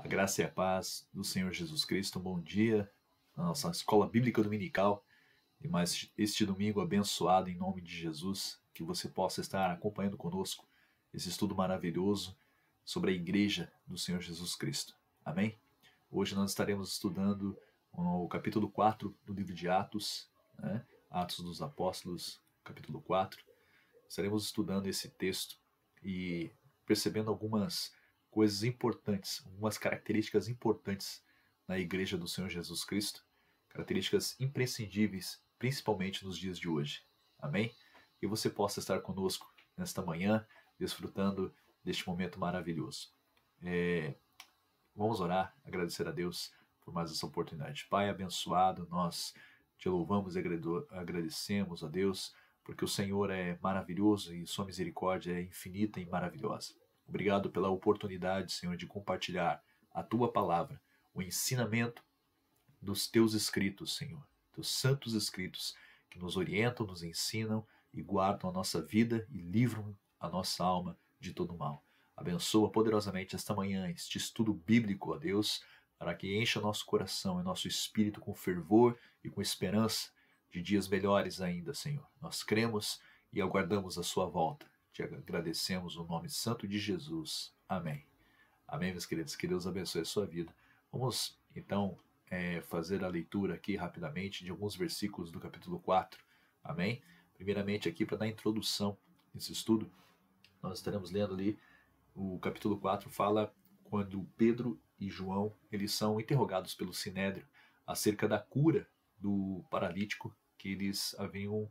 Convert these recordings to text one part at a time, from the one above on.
A graça e a paz do Senhor Jesus Cristo. Bom dia na nossa escola bíblica dominical e mais este domingo abençoado em nome de Jesus, que você possa estar acompanhando conosco esse estudo maravilhoso sobre a igreja do Senhor Jesus Cristo. Amém? Hoje nós estaremos estudando o capítulo 4 do livro de Atos, né? Atos dos Apóstolos, capítulo 4. Estaremos estudando esse texto e percebendo algumas coisas importantes, algumas características importantes na igreja do Senhor Jesus Cristo, características imprescindíveis, principalmente nos dias de hoje. Amém? Que você possa estar conosco nesta manhã, desfrutando deste momento maravilhoso. Vamos orar, agradecer a Deus por mais essa oportunidade. Pai abençoado, nós te louvamos e agradecemos a Deus, porque o Senhor é maravilhoso e sua misericórdia é infinita e maravilhosa. Obrigado pela oportunidade, Senhor, de compartilhar a tua palavra, o ensinamento dos teus escritos, Senhor, teus santos escritos que nos orientam, nos ensinam e guardam a nossa vida e livram a nossa alma de todo mal. Abençoa poderosamente esta manhã, este estudo bíblico, ó Deus, para que encha nosso coração e nosso espírito com fervor e com esperança de dias melhores ainda, Senhor. Nós cremos e aguardamos a sua volta. Te agradecemos no nome santo de Jesus. Amém. Amém, meus queridos. Que Deus abençoe a sua vida. Vamos, então, fazer a leitura aqui rapidamente de alguns versículos do capítulo 4. Amém? Primeiramente aqui, para dar introdução nesse estudo, nós estaremos lendo ali o capítulo 4, fala quando Pedro e João eles são interrogados pelo Sinédrio acerca da cura do paralítico que eles haviam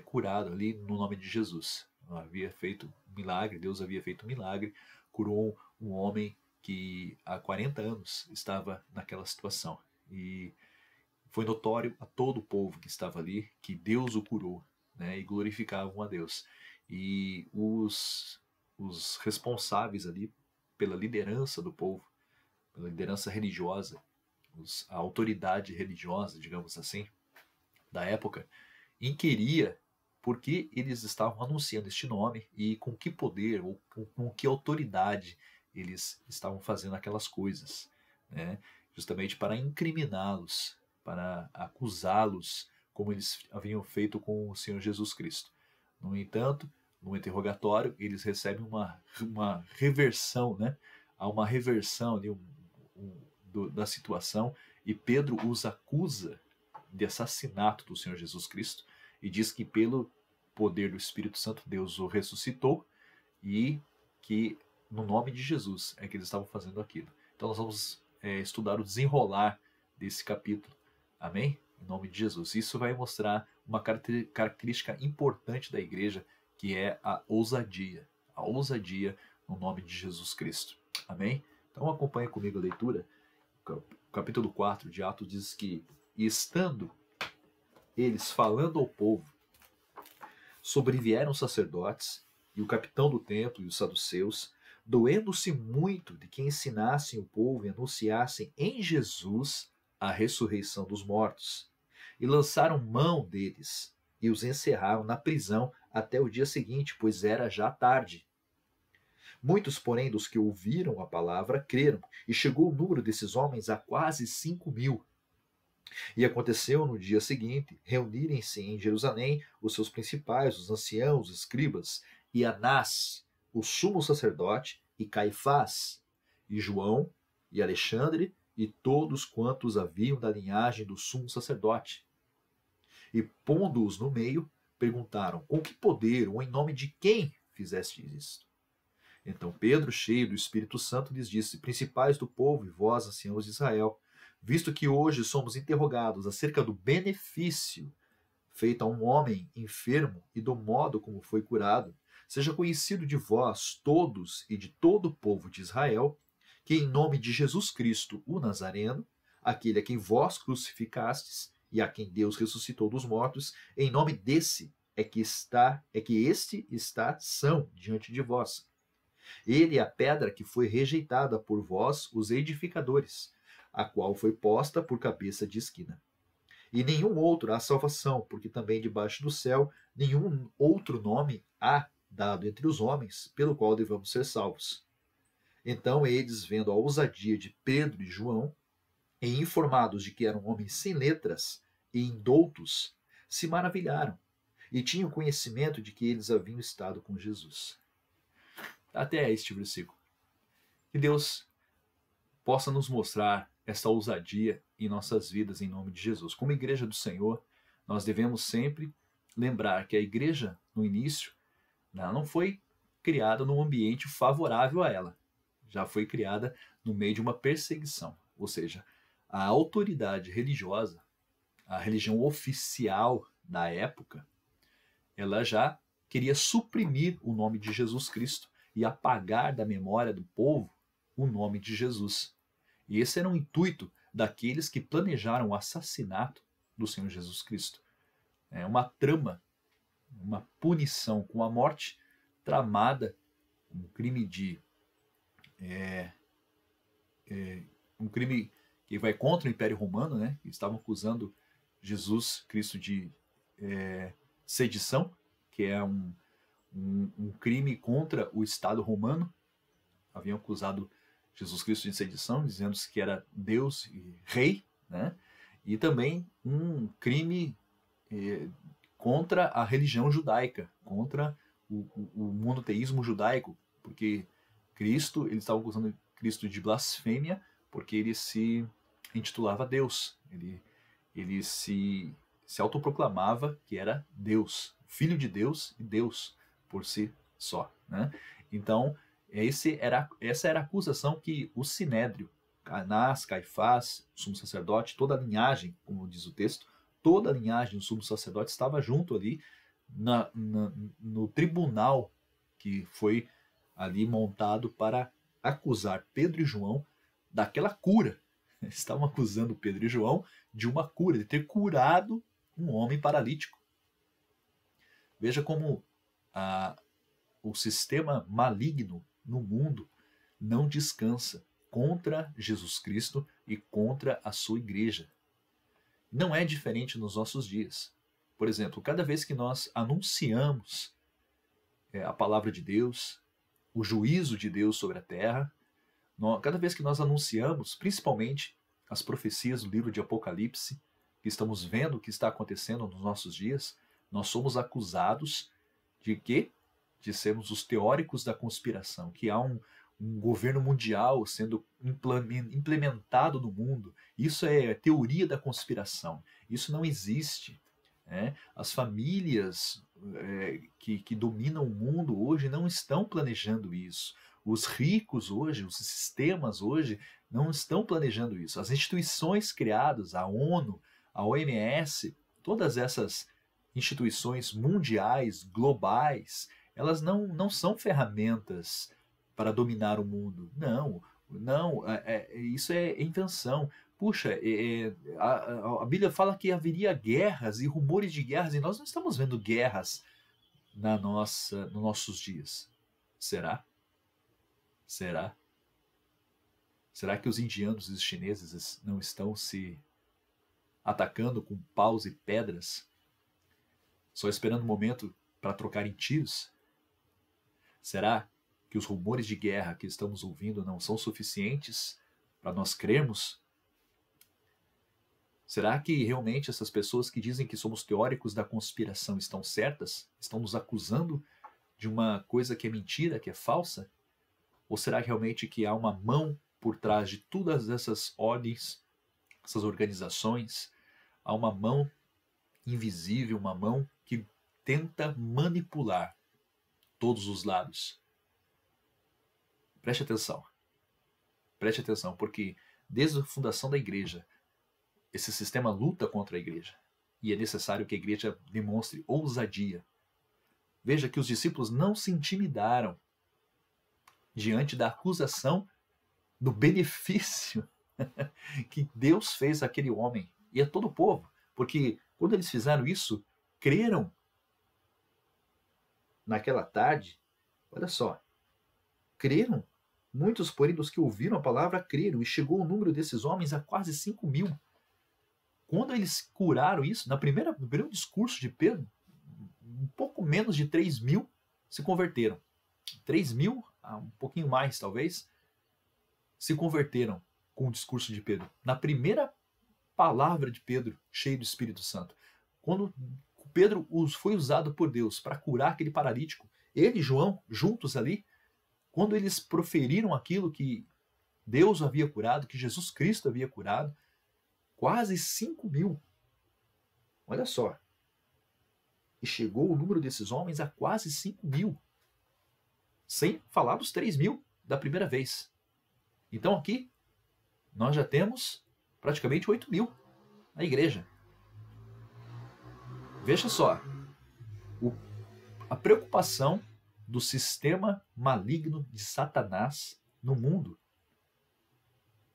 curado ali no nome de Jesus. Havia feito um milagre, Deus havia feito um milagre, curou um homem que há 40 anos estava naquela situação. E foi notório a todo o povo que estava ali que Deus o curou, né, e glorificavam a Deus. E os responsáveis ali pela liderança do povo, pela liderança religiosa, a autoridade religiosa, digamos assim, da época, inquiria por que eles estavam anunciando este nome e com que poder ou com que autoridade eles estavam fazendo aquelas coisas, né? Justamente para incriminá-los, para acusá-los, como eles haviam feito com o Senhor Jesus Cristo. No entanto, no interrogatório, eles recebem uma reversão, né? Há uma reversão ali, da situação, e Pedro os acusa de assassinato do Senhor Jesus Cristo e diz que pelo poder do Espírito Santo Deus o ressuscitou e que no nome de Jesus é que eles estavam fazendo aquilo. Então nós vamos estudar o desenrolar desse capítulo. Amém? Em nome de Jesus. Isso vai mostrar uma característica importante da igreja, que é a ousadia. A ousadia no nome de Jesus Cristo. Amém? Então acompanhe comigo a leitura. O capítulo 4 de Atos diz que, e estando eles falando ao povo, sobrevieram os sacerdotes e o capitão do templo e os saduceus, doendo-se muito de que ensinassem o povo e anunciassem em Jesus a ressurreição dos mortos. E lançaram mão deles e os encerraram na prisão até o dia seguinte, pois era já tarde. Muitos, porém, dos que ouviram a palavra creram, e chegou o número desses homens a quase 5.000. E aconteceu no dia seguinte reunirem-se em Jerusalém os seus principais, os anciãos, os escribas, e Anás, o sumo sacerdote, e Caifás, e João, e Alexandre, e todos quantos haviam da linhagem do sumo sacerdote. E pondo-os no meio, perguntaram: com que poder ou em nome de quem fizestes isto? Então Pedro, cheio do Espírito Santo, lhes disse: principais do povo e vós, anciãos de Israel, visto que hoje somos interrogados acerca do benefício feito a um homem enfermo e do modo como foi curado, seja conhecido de vós todos e de todo o povo de Israel, que em nome de Jesus Cristo, o Nazareno, aquele a quem vós crucificastes e a quem Deus ressuscitou dos mortos, em nome desse é que este está são diante de vós. Ele é a pedra que foi rejeitada por vós, os edificadores, a qual foi posta por cabeça de esquina. E nenhum outro há salvação, porque também debaixo do céu nenhum outro nome há dado entre os homens, pelo qual devamos ser salvos. Então eles, vendo a ousadia de Pedro e João, e informados de que eram homens sem letras e indoutos, se maravilharam e tinham conhecimento de que eles haviam estado com Jesus. Até este versículo. Que Deus possa nos mostrar essa ousadia em nossas vidas em nome de Jesus. Como igreja do Senhor, nós devemos sempre lembrar que a igreja, no início, não foi criada num ambiente favorável a ela. Já foi criada no meio de uma perseguição. Ou seja, a autoridade religiosa, a religião oficial da época, ela já queria suprimir o nome de Jesus Cristo e apagar da memória do povo o nome de Jesus. E esse era o intuito daqueles que planejaram o assassinato do Senhor Jesus Cristo. É uma trama, uma punição com a morte tramada, um crime um crime que vai contra o Império Romano, né? Estavam acusando Jesus Cristo de sedição, que é um crime contra o Estado romano. Haviam acusado Jesus Cristo de sedição, dizendo que era Deus e rei, né? E também um crime contra a religião judaica, contra o monoteísmo judaico, porque Cristo, eles estavam acusando Cristo de blasfêmia, porque ele se intitulava Deus, ele se autoproclamava que era Deus, filho de Deus e Deus por si só, né? Então, essa era a acusação que o Sinédrio, Anás, Caifás, o sumo sacerdote, toda a linhagem, como diz o texto, toda a linhagem do sumo sacerdote estava junto ali no tribunal que foi ali montado para acusar Pedro e João daquela cura. Estavam acusando Pedro e João de uma cura, de ter curado um homem paralítico. Veja como o sistema maligno no mundo não descansa contra Jesus Cristo e contra a sua igreja. Não é diferente nos nossos dias. Por exemplo, cada vez que nós anunciamos a palavra de Deus, o juízo de Deus sobre a terra, cada vez que nós anunciamos, principalmente as profecias do livro de Apocalipse, que estamos vendo o que está acontecendo nos nossos dias, nós somos acusados de quê? De sermos os teóricos da conspiração, que há um governo mundial sendo implementado no mundo. Isso é teoria da conspiração. Isso não existe. As famílias que dominam o mundo hoje não estão planejando isso. Os ricos hoje, os sistemas hoje, não estão planejando isso. As instituições criadas, a ONU, a OMS, todas essas instituições mundiais, globais, elas não são ferramentas para dominar o mundo. Não, isso é invenção. Puxa, a Bíblia fala que haveria guerras e rumores de guerras, e nós não estamos vendo guerras nos nossos dias. Será? Será? Será que os indianos e os chineses não estão se atacando com paus e pedras, só esperando um momento para trocarem tiros? Será que os rumores de guerra que estamos ouvindo não são suficientes para nós crermos? Será que realmente essas pessoas que dizem que somos teóricos da conspiração estão certas? Estão nos acusando de uma coisa que é mentira, que é falsa? Ou será que realmente que há uma mão por trás de todas essas ordens, essas organizações? Há uma mão invisível, uma mão que tenta manipular todos os lados. Preste atenção, porque desde a fundação da igreja, esse sistema luta contra a igreja, e é necessário que a igreja demonstre ousadia. Veja que os discípulos não se intimidaram diante da acusação do benefício que Deus fez àquele homem e a todo o povo, porque quando eles fizeram isso, creram naquela tarde. Olha só, creram. Muitos, porém, dos que ouviram a palavra creram, e chegou o número desses homens a quase 5.000. Quando eles curaram isso, no primeiro discurso de Pedro, um pouco menos de 3.000 se converteram. 3.000, um pouquinho mais talvez, se converteram com o discurso de Pedro? Na primeira palavra de Pedro, cheio do Espírito Santo. Quando Pedro foi usado por Deus para curar aquele paralítico, ele e João, juntos ali, quando eles proferiram aquilo que Deus havia curado, que Jesus Cristo havia curado, quase 5.000. Olha só. E chegou o número desses homens a quase 5.000. Sem falar dos 3.000 da primeira vez. Então aqui, nós já temos praticamente 8.000 na igreja. Veja só. A preocupação do sistema maligno de Satanás no mundo.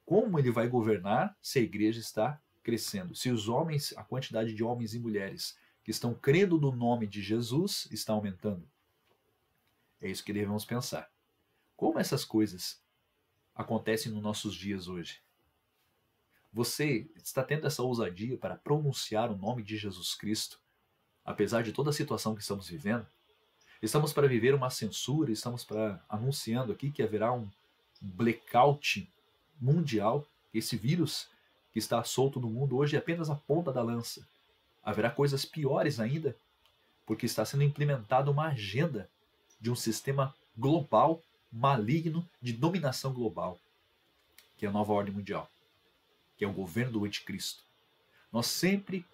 Como ele vai governar se a igreja está crescendo? Se os homens, a quantidade de homens e mulheres que estão crendo no nome de Jesus está aumentando. É isso que devemos pensar. Como essas coisas acontecem nos nossos dias hoje? Você está tendo essa ousadia para pronunciar o nome de Jesus Cristo, apesar de toda a situação que estamos vivendo? Estamos para viver uma censura, estamos anunciando aqui que haverá um blackout mundial. Esse vírus que está solto no mundo hoje é apenas a ponta da lança. Haverá coisas piores ainda, porque está sendo implementada uma agenda de um sistema global, maligno, de dominação global, que é a nova ordem mundial, que é o governo do anticristo. Nós sempre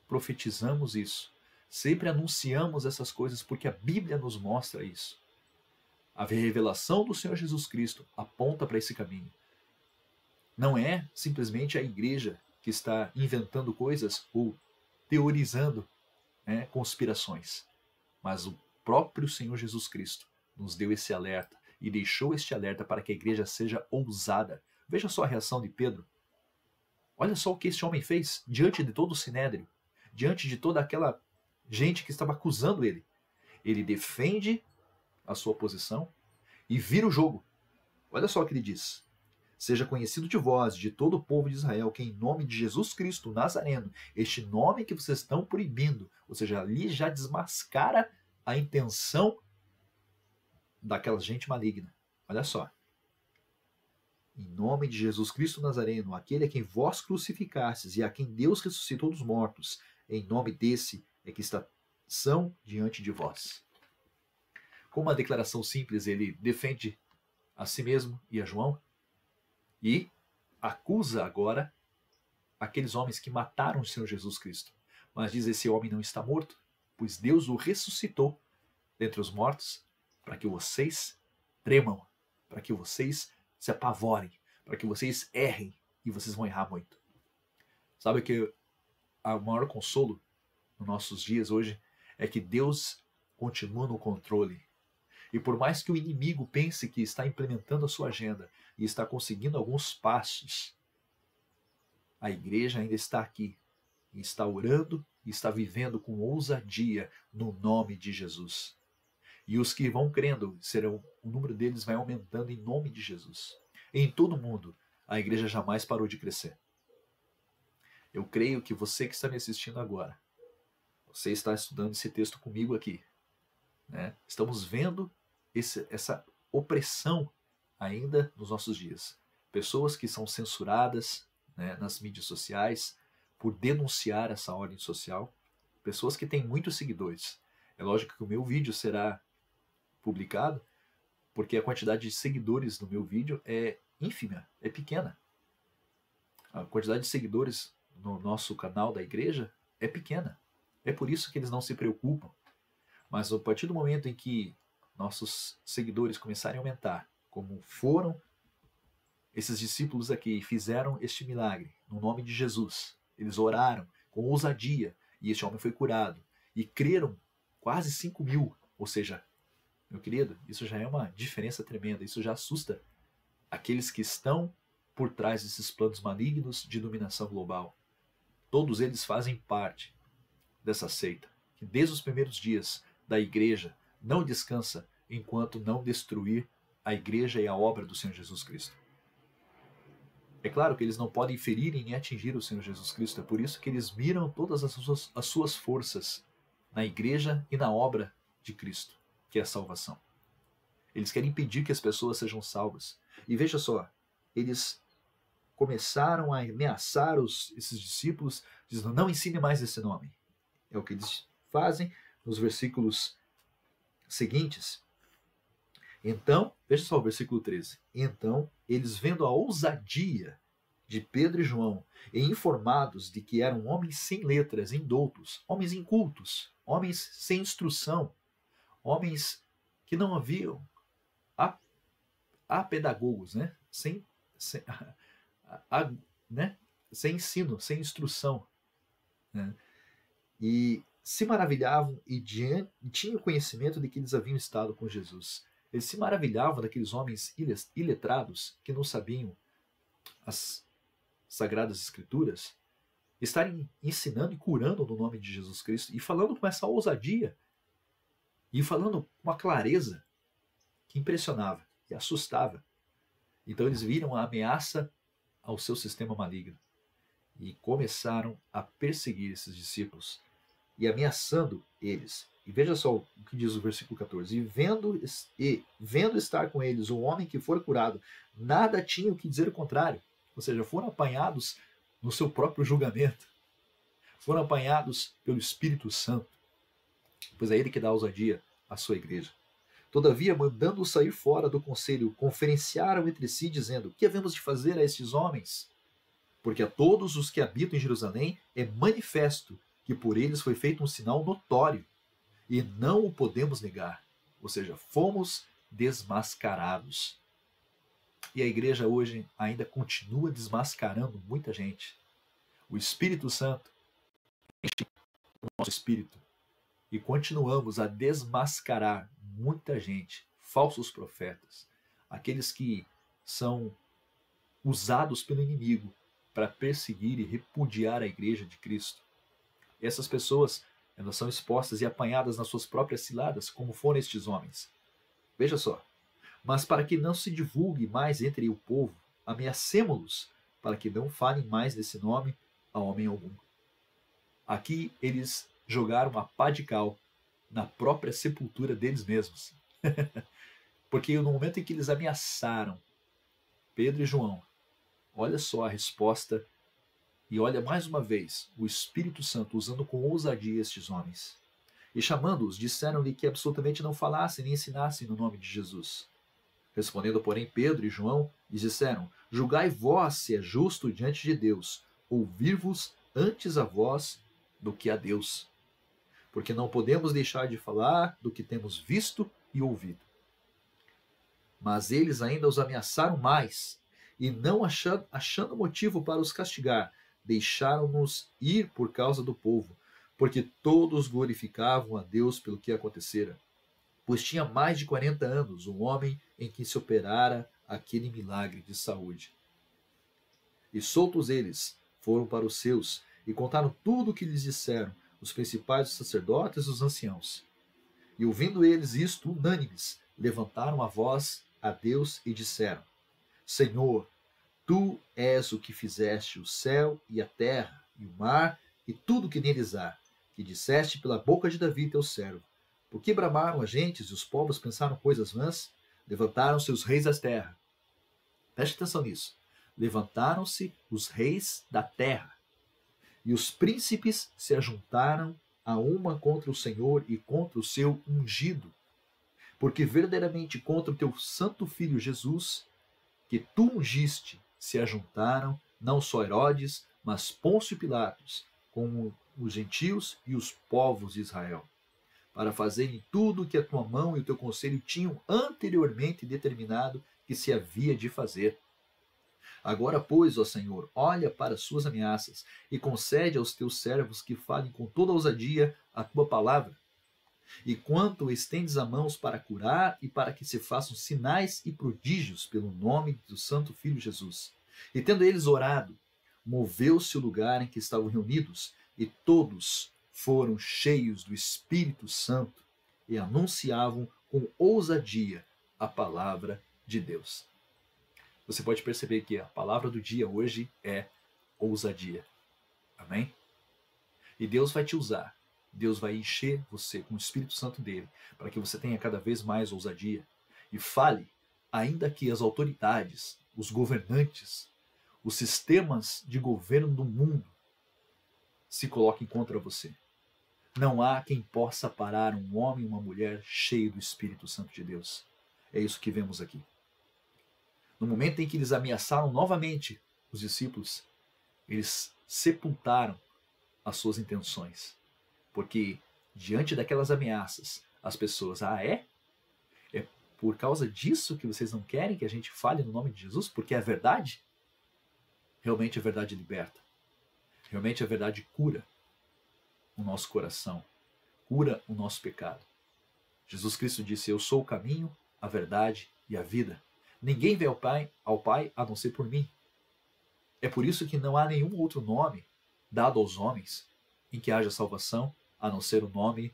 profetizamos isso, sempre anunciamos essas coisas, porque a Bíblia nos mostra isso. A revelação do Senhor Jesus Cristo aponta para esse caminho. Não é simplesmente a igreja que está inventando coisas ou teorizando conspirações, mas o próprio Senhor Jesus Cristo nos deu esse alerta e deixou este alerta para que a igreja seja ousada. Veja só a reação de Pedro. Olha só o que este homem fez diante de todo o sinédrio, diante de toda aquela gente que estava acusando ele. Ele defende a sua posição e vira o jogo. Olha só o que ele diz. Seja conhecido de vós, de todo o povo de Israel, que em nome de Jesus Cristo, Nazareno, este nome que vocês estão proibindo, ou seja, ali já desmascara a intenção daquela gente maligna. Olha só. Em nome de Jesus Cristo Nazareno, aquele a quem vós crucificastes e a quem Deus ressuscitou dos mortos, em nome desse é que são diante de vós. Com uma declaração simples, ele defende a si mesmo e a João e acusa agora aqueles homens que mataram o Senhor Jesus Cristo. Mas diz: esse homem não está morto, pois Deus o ressuscitou dentre os mortos, para que vocês tremam, para que vocês se apavorem, para que vocês errem, e vocês vão errar muito. Sabe que o maior consolo nos nossos dias hoje é que Deus continua no controle. E por mais que o inimigo pense que está implementando a sua agenda e está conseguindo alguns passos, a igreja ainda está aqui, e está orando e está vivendo com ousadia no nome de Jesus. E os que vão crendo, o número deles vai aumentando em nome de Jesus. Em todo o mundo, a igreja jamais parou de crescer. Eu creio que você que está me assistindo agora, você está estudando esse texto comigo aqui, né? Estamos vendo essa opressão ainda nos nossos dias. Pessoas que são censuradas, né, nas mídias sociais por denunciar essa ordem social. Pessoas que têm muitos seguidores. É lógico que o meu vídeo será publicado porque a quantidade de seguidores no meu vídeo é ínfima, é pequena. A quantidade de seguidores no nosso canal da igreja é pequena. É por isso que eles não se preocupam. Mas a partir do momento em que nossos seguidores começarem a aumentar, como foram esses discípulos aqui e fizeram este milagre no nome de Jesus, eles oraram com ousadia e este homem foi curado e creram quase 5.000, ou seja, meu querido, isso já é uma diferença tremenda, isso já assusta aqueles que estão por trás desses planos malignos de dominação global. Todos eles fazem parte dessa seita, que desde os primeiros dias da igreja não descansa enquanto não destruir a igreja e a obra do Senhor Jesus Cristo. É claro que eles não podem ferir nem atingir o Senhor Jesus Cristo, é por isso que eles miram todas as suas forças na igreja e na obra de Cristo, que é a salvação. Eles querem impedir que as pessoas sejam salvas. E veja só, eles começaram a ameaçar esses discípulos, dizendo: não ensine mais esse nome. É o que eles fazem nos versículos seguintes. Então, veja só o versículo 13. Então, eles vendo a ousadia de Pedro e João, e informados de que eram homens sem letras, indoutos, homens incultos, homens sem instrução, homens que não haviam pedagogos, né? Sem, né? Sem ensino, sem instrução, né? E se maravilhavam e tinham conhecimento de que eles haviam estado com Jesus. Eles se maravilhavam daqueles homens iletrados que não sabiam as Sagradas Escrituras, estarem ensinando e curando no nome de Jesus Cristo e falando com essa ousadia e falando com uma clareza que impressionava e assustava. Então eles viram a ameaça ao seu sistema maligno e começaram a perseguir esses discípulos e ameaçando eles. E veja só o que diz o versículo 14. E vendo estar com eles o homem que for curado, nada tinha o que dizer o contrário. Ou seja, foram apanhados no seu próprio julgamento. Foram apanhados pelo Espírito Santo. Pois é ele que dá ousadia à sua igreja. Todavia, mandando-os sair fora do conselho, conferenciaram entre si, dizendo: que havemos de fazer a estes homens? Porque a todos os que habitam em Jerusalém é manifesto que por eles foi feito um sinal notório, e não o podemos negar. Ou seja, fomos desmascarados. E a igreja hoje ainda continua desmascarando muita gente. O Espírito Santo enche o nosso espírito e continuamos a desmascarar muita gente, falsos profetas, aqueles que são usados pelo inimigo para perseguir e repudiar a igreja de Cristo. Essas pessoas, elas são expostas e apanhadas nas suas próprias ciladas, como foram estes homens. Veja só. Mas para que não se divulgue mais entre o povo, ameacemo-los, para que não falem mais desse nome a homem algum. Aqui eles jogaram a pá de cal na própria sepultura deles mesmos. Porque no momento em que eles ameaçaram Pedro e João, olha só a resposta, e olha mais uma vez o Espírito Santo usando com ousadia estes homens. E chamando-os, disseram-lhe que absolutamente não falassem nem ensinassem no nome de Jesus. Respondendo, porém, Pedro e João lhes disseram: julgai vós se é justo diante de Deus ouvir-vos antes a vós do que a Deus. Porque não podemos deixar de falar do que temos visto e ouvido. Mas eles ainda os ameaçaram mais, e não achando motivo para os castigar, deixaram-nos ir por causa do povo, porque todos glorificavam a Deus pelo que acontecera. Pois tinha mais de 40 anos um homem em que se operara aquele milagre de saúde. E soltos eles, foram para os seus, e contaram tudo o que lhes disseram os principais sacerdotes e os anciãos. E ouvindo eles isto, unânimes, levantaram a voz a Deus e disseram: Senhor, tu és o que fizeste o céu e a terra, e o mar, e tudo o que neles há, que disseste pela boca de Davi teu servo. Por que bramaram as gentes e os povos pensaram coisas vãs? Levantaram-se os reis da terra. Preste atenção nisso. Levantaram-se os reis da terra. E os príncipes se ajuntaram a uma contra o Senhor e contra o seu ungido. Porque verdadeiramente contra o teu santo filho Jesus, que tu ungiste, se ajuntaram não só Herodes, mas Pôncio Pilatos, com os gentios e os povos de Israel, para fazerem tudo o que a tua mão e o teu conselho tinham anteriormente determinado que se havia de fazer. Agora, pois, ó Senhor, olha para as suas ameaças e concede aos teus servos que falem com toda ousadia a tua palavra. E quanto estendes a mãos para curar e para que se façam sinais e prodígios pelo nome do Santo Filho Jesus. E tendo eles orado, moveu-se o lugar em que estavam reunidos, e todos foram cheios do Espírito Santo e anunciavam com ousadia a palavra de Deus. Você pode perceber que a palavra do dia hoje é ousadia. Amém? E Deus vai te usar. Deus vai encher você com o Espírito Santo dele, para que você tenha cada vez mais ousadia. E fale, ainda que as autoridades, os governantes, os sistemas de governo do mundo se coloquem contra você. Não há quem possa parar um homem e uma mulher cheio do Espírito Santo de Deus. É isso que vemos aqui. No momento em que eles ameaçaram novamente os discípulos, eles sepultaram as suas intenções. Porque diante daquelas ameaças, as pessoas, é por causa disso que vocês não querem que a gente fale no nome de Jesus? Porque é verdade? Realmente a verdade liberta. Realmente a verdade cura o nosso coração, cura o nosso pecado. Jesus Cristo disse: eu sou o caminho, a verdade e a vida. Ninguém vem ao Pai a não ser por mim. É por isso que não há nenhum outro nome dado aos homens em que haja salvação, a não ser o nome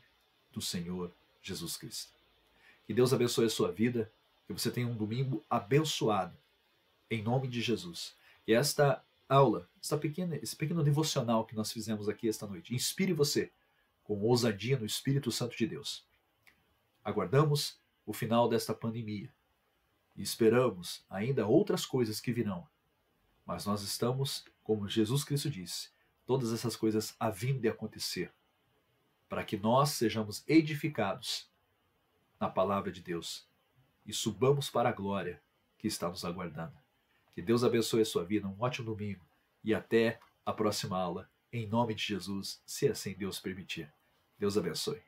do Senhor Jesus Cristo. Que Deus abençoe a sua vida, que você tenha um domingo abençoado, em nome de Jesus. E esta aula, esse pequeno devocional que nós fizemos aqui esta noite, inspire você com ousadia no Espírito Santo de Deus. Aguardamos o final desta pandemia e esperamos ainda outras coisas que virão. Mas nós estamos, como Jesus Cristo disse, todas essas coisas havindo de acontecer, para que nós sejamos edificados na palavra de Deus e subamos para a glória que está nos aguardando. Que Deus abençoe a sua vida, um ótimo domingo e até a próxima aula, em nome de Jesus, se assim Deus permitir. Deus abençoe.